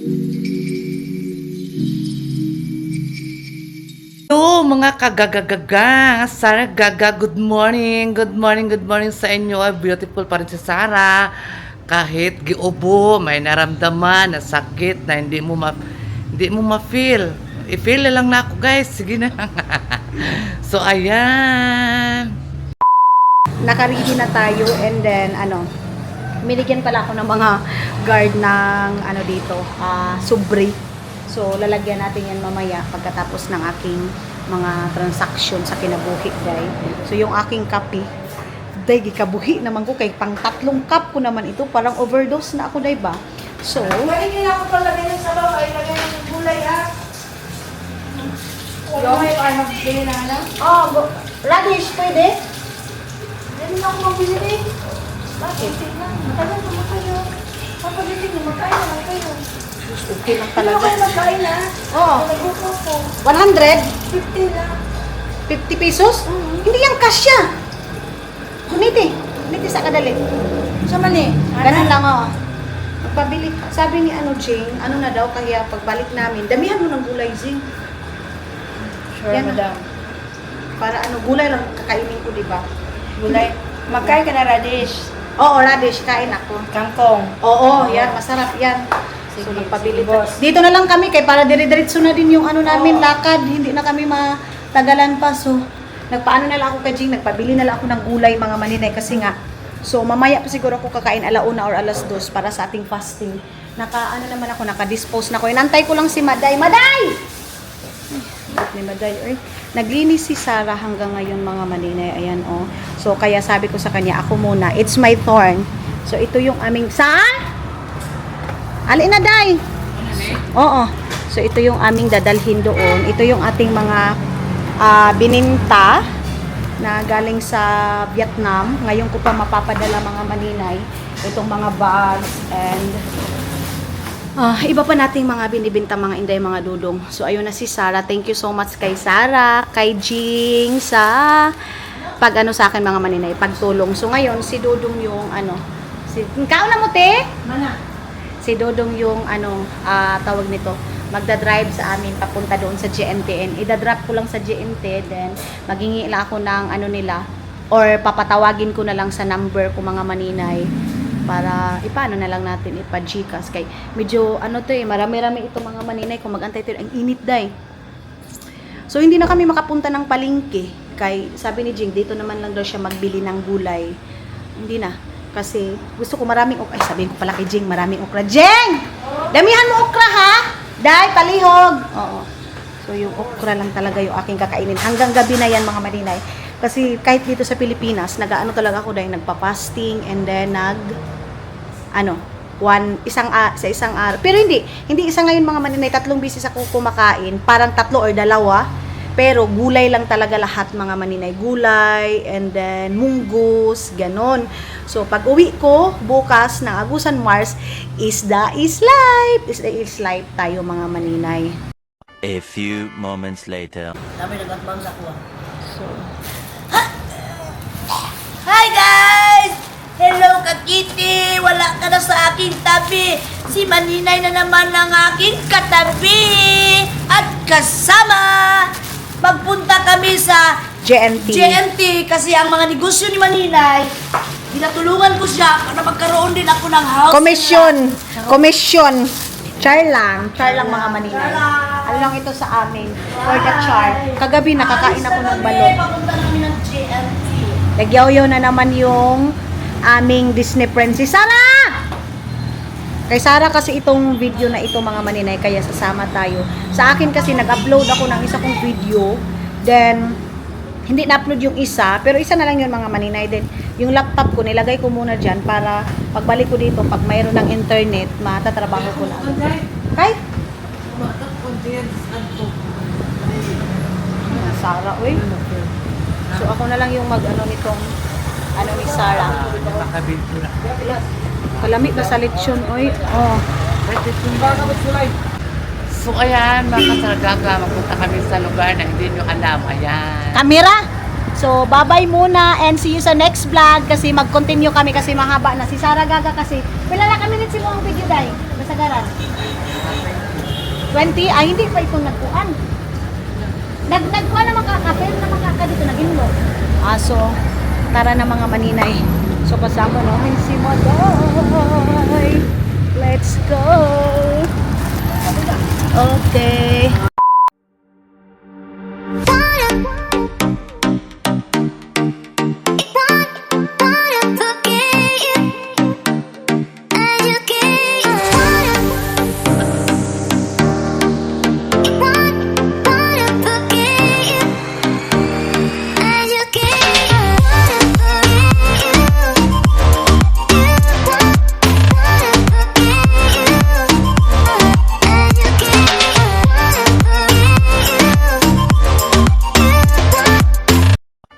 Hello mga kagagagaga, Sarah Gaga, good morning, good morning, good morning sa inyo. Beautiful pa rin si Sarah. Kahit giubo, may naramdaman na sakit na hindi mo ma-feel. I-feel na lang na ako guys, sige na. So ayan. Naka-ready na tayo and then binigyan pala ako ng mga guard ng dito, sobre. So lalagyan natin yan mamaya pagkatapos ng aking mga transaction sa kinabuhi day. So yung aking kape, day gikabuhi naman ko kay pang 3 cup ko naman ito, parang overdose na ako day ba. So, Pwede nyo na ako palagay ng sabaw ay lagay ng gulay Yung may parang bili na radish pwede? Hindi na ako mabili eh. Bakit? Matagal naman kayo. Papagitin nyo, magkain naman kayo. Okay lang Hindi talaga. kayo magkain na. Oo. Nagbuko ko. 100? 50 na. 50 pesos? Hindi yan kasya. Kuniti sa kadali. Sa mani? Ganun lang Magpabili. Sabi ni Jing, na daw kaya pagbalik namin, damihan mo ng gulay, Jing. Sure, Yan. madam. Para gulay lang kakainin ko, di ba? Gulay. Magkain ka na radish. Oo, radish, kain ako. Kangkong. Oo, yan, masarap yan. So, Sige, nagpabili sige, boss. Dito na lang kami, kay para dire-diretso na din yung namin, lakad. Hindi na kami matagalan pa. So, nagpaano na lang ako kay Jing, nagpabili na lang ako ng gulay, mga maninay, kasi nga, so, mamaya pa siguro ako kakain 1:00 or 2:00 para sa ating fasting. Naka-dispose na ako. Inantay ko lang si Maday. Maday! Ba't ni Maday, oy? Naglinis si Sarah hanggang ngayon, mga maninay. Ayan, So, kaya sabi ko sa kanya, ako muna. It's my turn. So, ito yung aming... Saan? Alin na, Day? Oo. So, ito yung aming dadalhin doon. Ito yung ating mga bininta na galing sa Vietnam. Ngayon ko pa mapapadala, mga maninay. Itong mga bags and iba pa nating mga binibinta, mga inday, mga dudong. So, ayun na si Sarah. Thank you so much kay Sarah, kay Jing, sa sa akin, mga maninay, pagtulong. So, ngayon, si Dudong yung kauna mo, te? Mana? Si Dudong yung tawag nito, magdadrive sa amin papunta doon sa GNTN. Idadrop ko lang sa GNT, then maghingi lang ako ng nila, or papatawagin ko na lang sa number ko, mga maninay, para ipaano na lang natin, ipa-Gcash. Kay medyo marami-rami ito, mga maninay, kung mag-antay tayo, ang init day. So hindi na kami makapunta ng palengke, kay sabi ni Jing, dito naman lang daw siya magbili ng gulay. Hindi na, kasi gusto ko maraming okra. Ay, sabihin ko pala kay Jing, maraming okra. Jing! Damihan mo okra, ha? Day, palihog! Oo. So yung okra lang talaga yung aking kakainin. Hanggang gabi na yan, mga maninay. Kasi kahit dito sa Pilipinas, talaga ako dahil nagpa-fasting, and then sa isang araw. Pero hindi isa ngayon, mga maninay, 3 beses ako kumakain, parang 3 or 2, pero gulay lang talaga lahat, mga maninay. Gulay, and then munggus, ganon. So pag uwi ko bukas ng Agusan Mars, isda is life tayo, mga maninay. A few moments later. Dami nag-atbang sa kuha. So, Hi guys! Hello Kakiti! Wala ka na sa aking tabi. Si Maninay na naman ang aking katabi. At kasama, magpunta kami sa GNT kasi ang mga negosyo ni Maninay, tinatulungan ko siya para magkaroon din ako ng house. Commission. Char lang, mga maninay. Ano lang ito sa amin? For the char. Kagabi nakakain ako ng balot. Papunta namin ng GNT. Nagyaw-yaw na naman yung aming Disney princess. Sarah! Kay Sarah kasi itong video na ito, mga maninay, kaya sasama tayo. Sa akin kasi nag-upload ako ng isa kong video, then hindi na-upload yung isa, pero isa na lang yun, mga maninay. Then yung laptop ko, nilagay ko muna dyan para pagbalik ko dito, pag mayroon ng internet, matatrabaho ko na. Kahit? Sarah, uy. So ako na lang yung nitong ni Sarah. Kalami ba sa lechon, oy? Oh. So ayan, mga kasaragaga, magpunta kami sa lugar na hindi nyo alam. Ayan. Kamera! So, bye-bye muna and see you sa next vlog kasi mag-continue kami kasi mahaba na. Si Sarah Gaga kasi, wala na kami nito ang video, day. Basta kasagaran? 20? Ay, hindi pa itong nagkuhan. Nagkuhan naman pero naman ka dito, nag-inlo. So, tara na mga maninay. So, kasama namin si Maday. Let's go! Okay.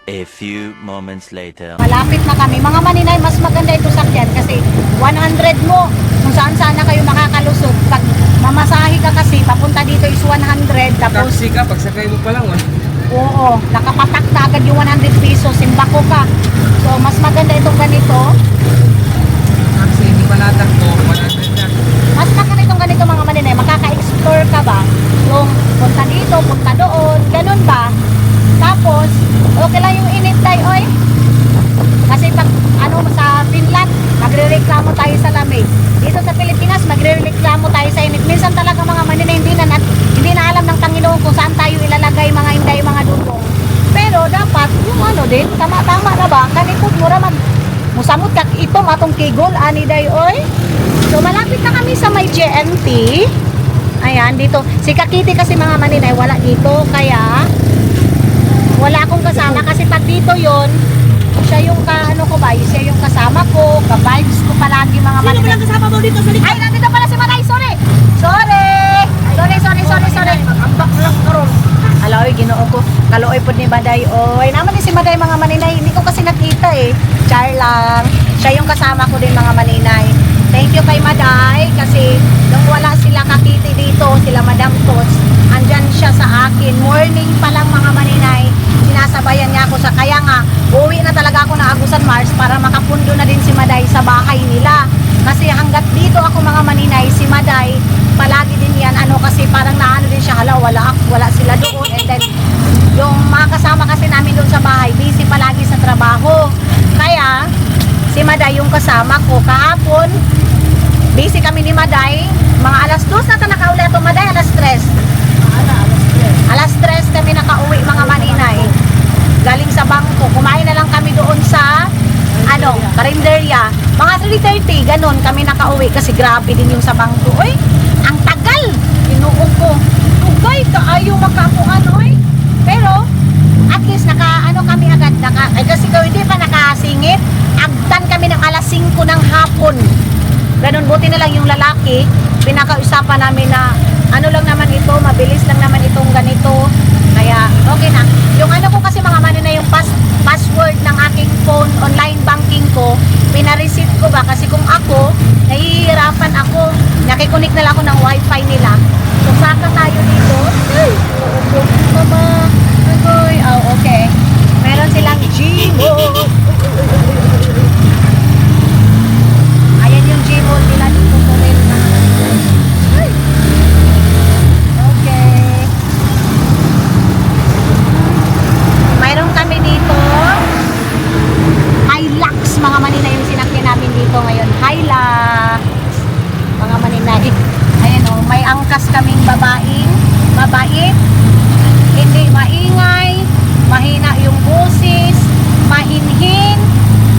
A few moments later. Malapit na kami. Mga maninay, mas maganda ito sakyan kasi 100 mo kung saan-saan na kayo makakalusot. Pag mamasahe ka kasi, papunta dito is 100. Tapos, Taxi ka, pagsakay mo pa lang, oo, nakapatak na agad yung 100 pesos. Simbako ka. So, mas maganda itong ganito. Taxi, hindi pa natakbo, 100 na. Mas maganda itong ganito mga maninay. Makaka-explore ka ba? Yung punta dito, punta doon. Ganun ba? Tapos, okay lang yung init tayo, oy. Kasi pag, sa Finland, magre-reklamo tayo sa lamig. Dito sa Pilipinas, magre-reklamo tayo sa init. Minsan talaga mga maninay, hindi na alam ng Panginoon kung saan tayo ilalagay mga inday, mga dulong. Pero dapat, yung din, tama-tama na ba? Kanipod mo ra musamot kak itom atong kigol, ani day, oy. So, malapit na kami sa may GMT. Ayan, dito. Si Kakiti kasi mga maninay, wala dito. Kaya, wala akong kasama kasi pag dito yon siya yung siya yung kasama ko, ka-vibes ko palagi mga Sino maninay. ba kasama mo dito sa likod? Ay, nandito pala si Maday, sorry! Sorry! Ambak lang karon. Aloy, ginoo ko. Kaluoy po ni Maday. Oy, naman ni si Maday mga maninay. Hindi ko kasi nakita eh. Char lang. Siya yung kasama ko din mga maninay. Thank you kay Maday kasi nung wala sila Kakiti dito, sila Madam Tots, andyan siya sa akin. Morning pa lang mga maninay. Sinasabayan niya ako sa kaya nga, uwi na talaga ako na Agusan Mars para makapundo na din si Maday sa bahay nila. Kasi hanggat dito ako mga maninay, si Maday, palagi din yan, kasi parang naano din siya, wala sila doon. And then, yung mga kasama kasi namin doon sa bahay, busy palagi sa trabaho. Kaya, si Maday yung kasama ko. Kahapon, busy kami ni Maday. Mga alas 2 na ito nakauwi ito, Maday, alas 3. Alas 3 kami nakauwi mga maninay. Galing sa bangko. Kumain na lang kami doon sa karinderya. Mga 3:30, ganun kami nakauwi kasi grabe din yung sa bangko. Uy, ang tagal! Inuong ko. Ugay, kaayo makakuan, oy. Pero, at least kami agad. Kasi kung hindi pa nakasingit, agdan kami ng alas 5 ng hapon. Ganun, buti na lang yung lalaki. Pinakausapan namin na lang naman ito, mabilis lang naman itong ganito. Kaya, okay na. Yung ko kasi mga maninay, yung password ng aking phone, online banking ko, pinareceive ko ba? Kasi kung ako, nahihirapan ako. Nakikonik na lang ako ng wifi nila. So, saka tayo dito. Ay, mama. Agoy. Oh, okay. Meron silang Gmall. Ayan yung Gmall nila dito sa rin na. Ay. Okay. Mayroon kami dito Hilux, mga maninay yung sinakyan namin dito ngayon. Hilux, mga maninay. Ayan o, may angkas kaming babaeng mabait, hindi maingay, mahina yung boses, mahinhin,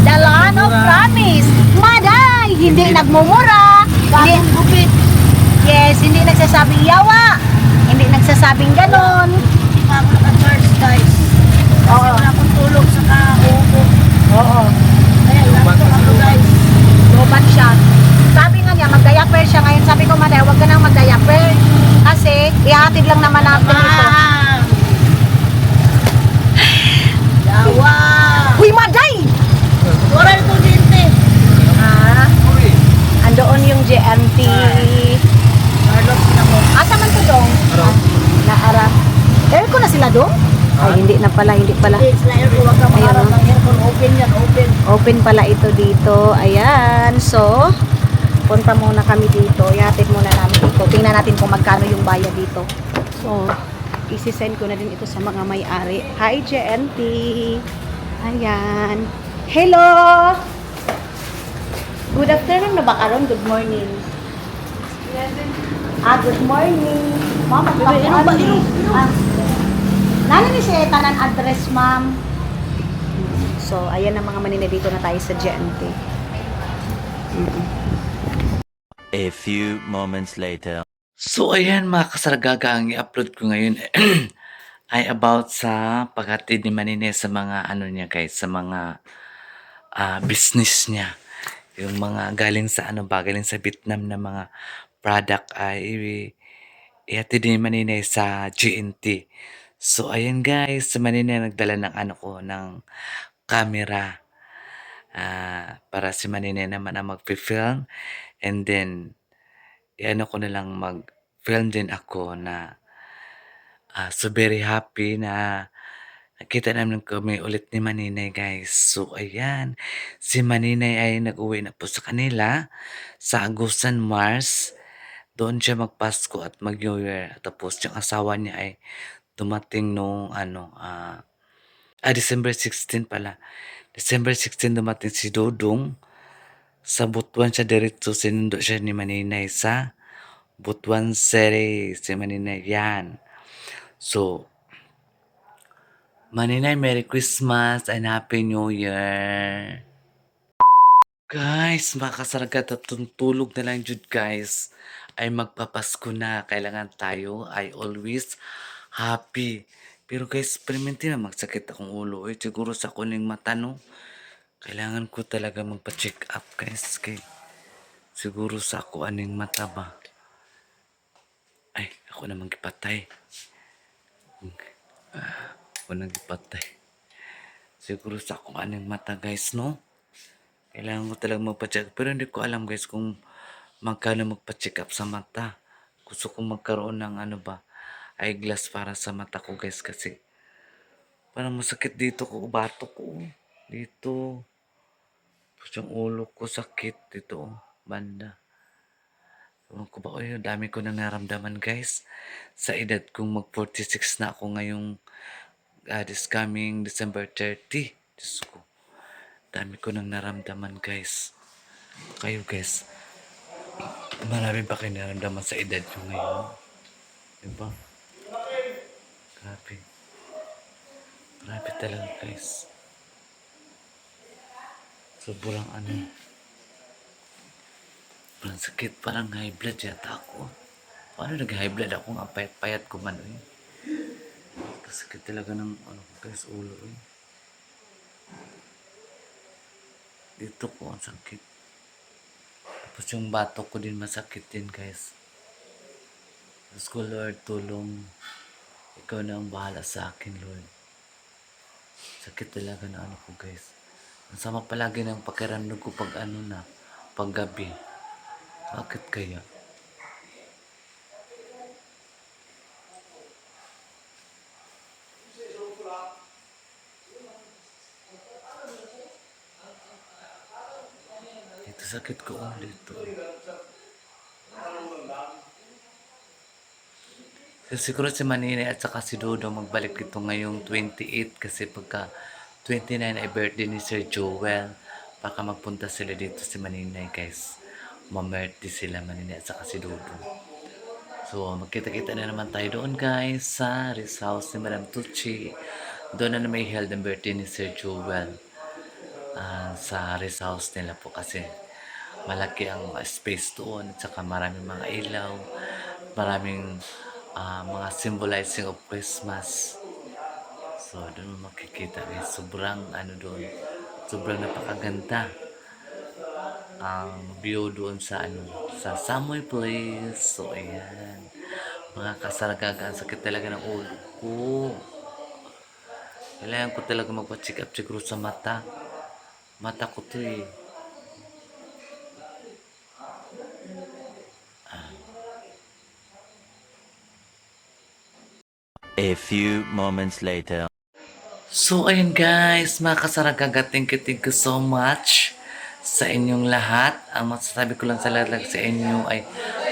dala of promise. Maday, hindi nagmumura, hindi gupit. Yes, hindi nagsasabing yawa, hindi nagsasabing ganon. Ako naka-charge, guys. Kasi Oo. wala akong tulog sa kaupo. Oo. Kaya laptop ako, guys. Lobat siya. Sabi nga niya, mag-diaper siya ngayon. Sabi ko, Maday, huwag ka nang mag-diaper. Kasi, ihatid lang naman natin ito. Yawa! Uy, Maday! Wala itong dinte. Andoon yung GMT. Carlos na mo. Asa man to dong? Naara. Aircon na sila dong? Ay, hindi pala. It's na aircon. Huwag ka maharap ng aircon. Open yan, open. Open pala ito dito. Ayan. So, punta muna kami dito. Ihatid muna namin ito. Tingnan natin kung magkano yung bayad dito. So, isi-send ko na din ito sa mga may-ari. Hi, JNT! Ayan. Hello! Good afternoon na ba karon? Good morning. Good morning. Ma'am, magpapuan. Nani ni siya tanan address, ma'am. So, ayan ang mga manina dito na tayo sa JNT. A few moments later. So ayan mga kasargaga, ang i-upload ko ngayon ay about sa paghatid ni Manine sa mga ano niya guys, sa mga business niya. Yung mga galing sa ano ba, galing sa Vietnam na mga product ay ihatid ni Manine sa GNT. So ayan guys, si Manine nagdala ng ano ko, ng camera. Para si Manine naman ang mag-film, and then ano ko na lang mag-film din ako na so very happy na nakita namin kami ulit ni Maninay guys. So ayan, si Maninay ay nag-uwi na po sa kanila sa Agusan, Mars. Doon siya magpasko at mag-New Year. Tapos yung asawa niya ay dumating nung December 16 pala. December 16 dumating si Dodong. Sa Butuan siya diretso, sinundo siya ni Maninay sa Butuan City. Si Maninay yan. So, Maninay, Merry Christmas and Happy New Year! Guys, makasaragat at tulog na lang jud guys. Ay magpapasko na. Kailangan tayo ay always happy. Pero guys, perminti na magsakit akong ulo. Siguro sa kuning mata no. Kailangan ko talaga magpa-check up guys. Siguro sa ako aning mata ba. Ay, ako namang gipatay. Ako nang gipatay. Siguro sa ako aning mata guys no. Kailangan ko talaga magpa-check up. Pero hindi ko alam guys kung magkano magpa-check up sa mata. Gusto kong magkaroon ng ano ba, eyeglass para sa mata ko guys kasi parang masakit dito ko, bato ko. Dito. Tapos yung ulo ko sakit dito, banda. Ewan ko ba, dami ko nang naramdaman guys. Sa edad kong mag 46 na ako ngayong this coming December 30. Diyos ko. Dami ko nang naramdaman guys. Kayo guys, marami ba kayo naramdaman sa edad nyo ngayon? Diba? Grabe. Grabe talaga guys. Sobrang sobrang sakit. Parang high blood yata ako. Paano nag-high blood ako? Ang payat-payat ko man eh. Kasakit talaga ng guys, ulo eh. Dito ko ang sakit. Tapos yung batok ko din masakit din guys. Tapos ko, Lord, tulong. Ikaw na ang bahala sa akin, Lord. Sakit talaga na ko guys. Ang sama palagi ng pakiramdam ko pag pag gabi. Bakit kaya? Dito sakit ko dito. So, siguro si Manini at saka si Dodo magbalik dito ngayong 28 kasi pagka 29 ay birthday ni Sir Joel. Baka magpunta sila dito si Maninay guys. Ma-birthday sila Manini at saka si Dodo. So magkita-kita na naman tayo doon guys sa Riz House ni Madam Tucci. Doon na may held ang birthday ni Sir Joel. Sa Riz House nila po kasi malaki ang space doon at saka maraming mga ilaw. Maraming mga symbolizing of Christmas. So, doon mo makikita guys, sobrang doon, sobrang napakaganda ang view doon sa sa Samoy Place. So, ayan, mga kasaragaga, ang sakit talaga ng ulo ko. Kailangan ko talaga magpa-check up siguro sa mata ko to eh. A few moments later. So, ayun guys, mga kasaragaga, thank you so much sa inyong lahat. Ang masasabi ko lang sa lahat sa inyo ay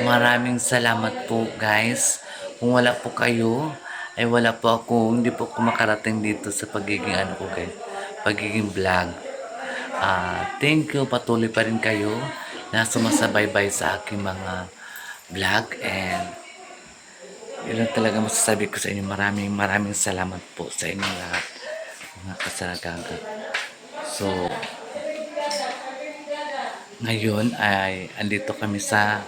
maraming salamat po guys. Kung wala po kayo, ay wala po ako, hindi po ako makarating dito sa pagiging ano ko guys, pagiging vlog. Thank you, patuloy pa rin kayo na sumasabaybay sa aking mga vlog, and yun lang talaga masasabi ko sa inyo. Maraming salamat po sa inyong lahat, mga kasaragaga. So, ngayon ay andito kami sa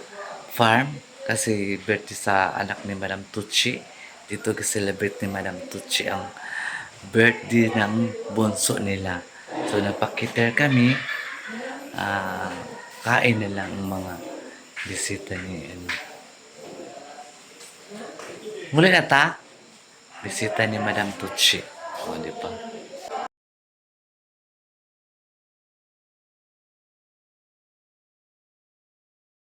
farm kasi birthday sa anak ni Madam Tucci. Dito celebrate ni Madam Tucci ang birthday ng bunso nila. So, napakiter kami. Kain na lang ang mga bisita ni muli na ta? Bisita ni Madam Tucci. O, di ba?